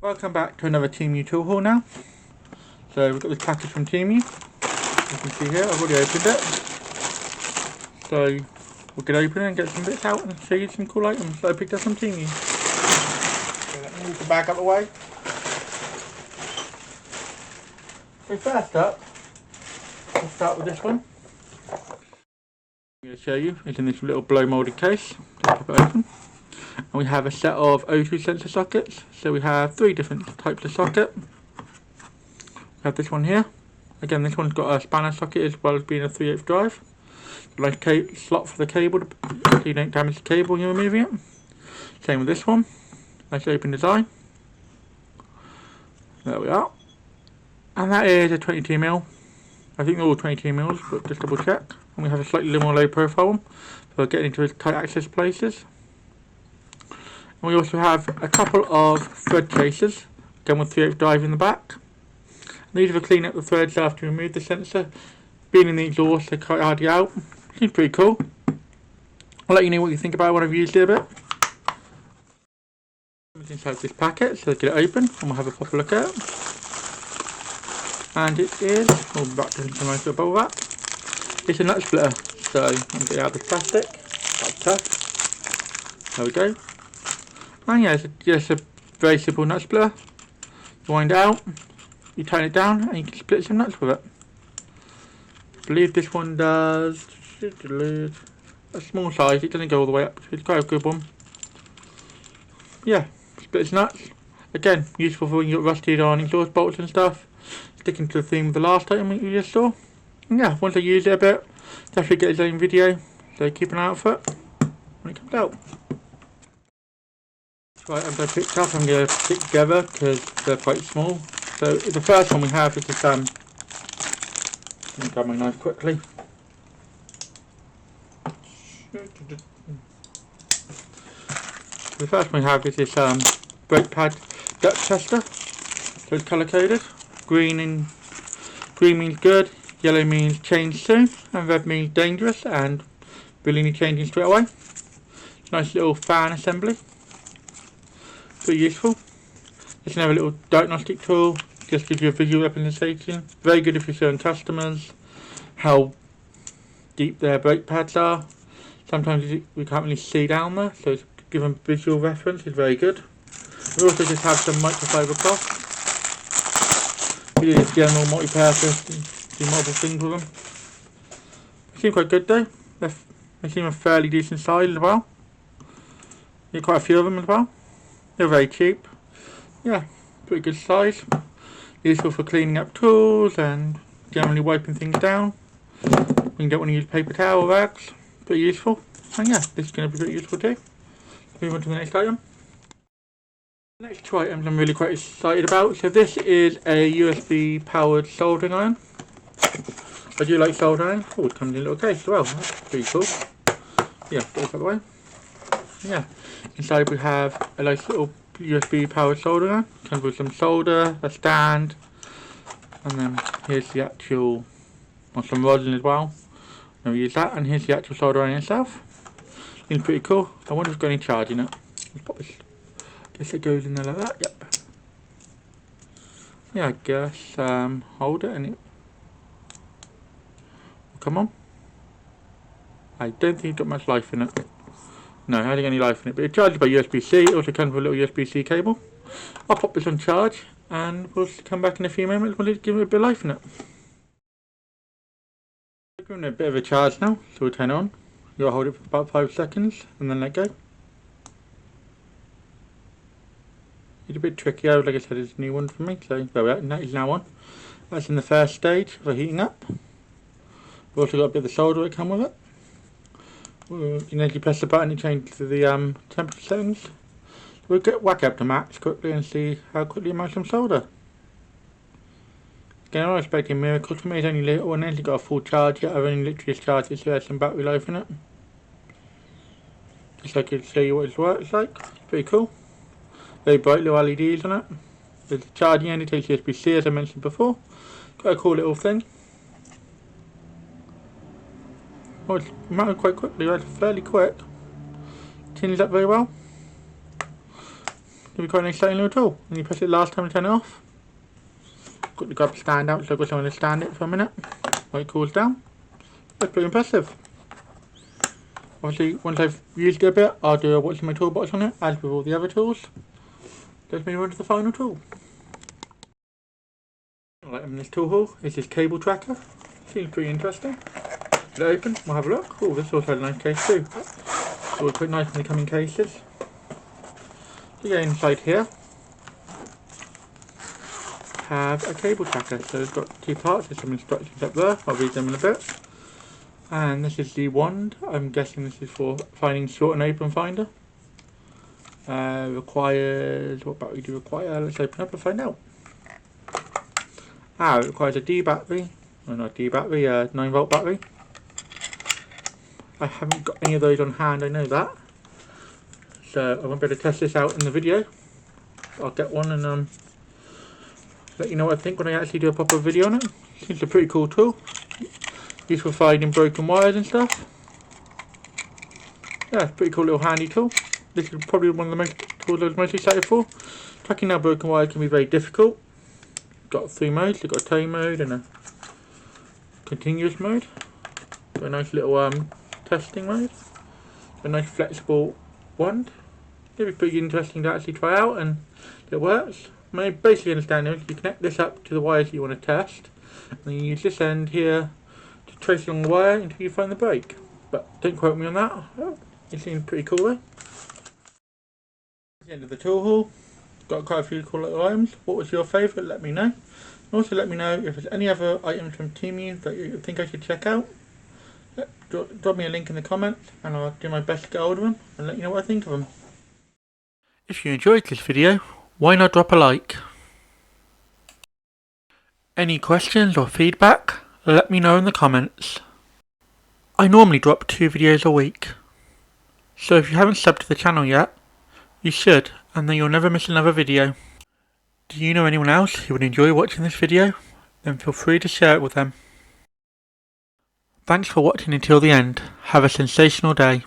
Welcome back to another Temu tool haul now. So we've got this package from Temu. You can see here, I've already opened it. So we'll get open and get some bits out and show you some cool items that I picked up from Temu. So let me move the bag out of the way. So first up, we'll start with this one. I'm going to show you, it's in this little blow moulded case. Just pop it open. And we have a set of O2 sensor sockets. So we have 3 different types of socket. We have this one here. Again, this one's got a spanner socket as well as being a 3/8 drive. Like slot for the cable so you don't damage the cable when you're removing it. Same with this one. Nice open design. There we are. And that is a 22mm. I think they're all 22mm, but just double check. And we have a slightly more low profile one for getting into tight access places. And we also have a couple of thread chasers, again with 3/8 drive in the back. And these will clean up the threads after you remove the sensor. Being in the exhaust, they're quite hard to get out. Seems pretty cool. I'll let you know what you think about it when I've used it a bit. It's inside this packet, so get it open and we'll have a proper look at it. And it is, we'll back to some nice little bubble wrap. It's a nut splitter, so I'm get out the plastic. That's tough. There we go. And yeah, it's just a very simple nut splitter. You wind it out, you tighten it down, and you can split some nuts with it. I believe this one does a small size, it doesn't go all the way up, it's quite a good one. Yeah, splits nuts. Again, useful for when you got rusted on exhaust bolts and stuff. Sticking to the theme of the last item you just saw. And yeah, once I use it a bit, definitely get its own video, so keep an eye out for it when it comes out. Right, I'm going to pick up, I'm going to stick together because they're quite small. So the first one we have is this, let me grab my knife quickly. The first one we have is this brake pad depth tester. So it's colour coded. Green means good, yellow means change soon, and red means dangerous and really need changing straight away. Nice little fan assembly. Pretty useful. It's another little diagnostic tool, just gives you a visual representation. Very good if you're showing customers how deep their brake pads are. Sometimes we can't really see down there, so it's given visual reference is very good. We also just have some microfiber cloth. We do this general multi-purpose, do multiple things with them. They seem quite good though. They seem a fairly decent size as well. Get quite a few of them as well. They're very cheap. Yeah, pretty good size. Useful for cleaning up tools and generally wiping things down. When you don't want to use paper towel or rags. Pretty useful. And yeah, this is going to be pretty useful too. Move on to the next item. The next 2 items I'm really quite excited about. So this is a USB powered soldering iron. I do like soldering iron. Oh, it comes in a little case as well. That's pretty cool. Yeah, put it out the way. Yeah, inside we have a nice little USB powered soldering iron. Comes with some solder, a stand, and then here's the actual, or some rosin as well. I'll use that, and here's the actual solder iron itself. It's pretty cool. I wonder if it's got any charge in it. Let's pop this. Guess it goes in there like that. Yep. Yeah, I guess hold it and it will come on. I don't think it's got much life in it. No, I don't get any life in it, but it's charged by USB-C. It also comes with a little USB-C cable. I'll pop this on charge and we'll come back in a few moments when it's given it a bit of life in it. We're in a bit of a charge now, so we'll turn it on. You gotta hold it for about 5 seconds and then let go. It's a bit tricky, like I said, it's a new one for me, so there we are, and that is now on. That's in the first stage for heating up. We've also got a bit of the solder that come with it. You can actually press the button and change to the temperature settings. We'll get whack up to max quickly and see how quickly it melts some solder. Again, I'm not expecting miracles. For me it's only little and it's got a full charge yet. I've only literally just charged it so there's some battery life in it. Just so I could show you what it works like. It's pretty cool. Very bright little LEDs on it. There's a charging end, it takes USB-C as I mentioned before. Quite a cool little thing. Oh, it's mounted quite quickly, right? Fairly quick. Tins up very well. be quite an exciting little tool. And you press it last time to turn it off. Got to grab the stand out, so I've got someone to stand it for a minute while it cools down. That's pretty impressive. Obviously, once I've used it a bit, I'll do a what's in my toolbox on it, as with all the other tools. Let's move on to the final tool. Right, in this tool haul is this cable tracker. Seems pretty interesting. Get it open, we'll have a look. Oh, this also has a nice case too. So we'll put nice when they come in cases. So yeah, inside here have a cable tracker. So it's got two parts, there's some instructions up there, I'll read them in a bit. And this is the wand. I'm guessing this is for finding short and open finder. Requires, what battery do you require? Let's open up and find out. It requires a D battery. Oh, not D battery, a 9-volt battery. I haven't got any of those on hand, I know that. So I won't be able to test this out in the video. I'll get one and let you know what I think when I actually do a proper video on it. Seems a pretty cool tool. Useful for finding broken wires and stuff. Yeah, it's a pretty cool little handy tool. This is probably one of the most tools I was most excited for. Tracking down broken wires can be very difficult. Got 3 modes. You've got a tow mode and a continuous mode. Got a nice little testing mode. A nice flexible wand. It'll be pretty interesting to actually try out, and it works. My basic understanding is you connect this up to the wires you want to test, and then you use this end here to trace along the wire until you find the break. But don't quote me on that. It seems pretty cool though. At the end of the tool haul, got quite a few cool little items. What was your favourite? Let me know. And also let me know if there's any other items from Temu that you think I should check out. Drop me a link in the comments and I'll do my best to get hold of them and let you know what I think of them. If you enjoyed this video, why not drop a like? Any questions or feedback? Let me know in the comments. I normally drop 2 videos a week, so if you haven't subbed to the channel yet, you should, and then you'll never miss another video. Do you know anyone else who would enjoy watching this video? Then feel free to share it with them. Thanks for watching until the end. Have a sensational day.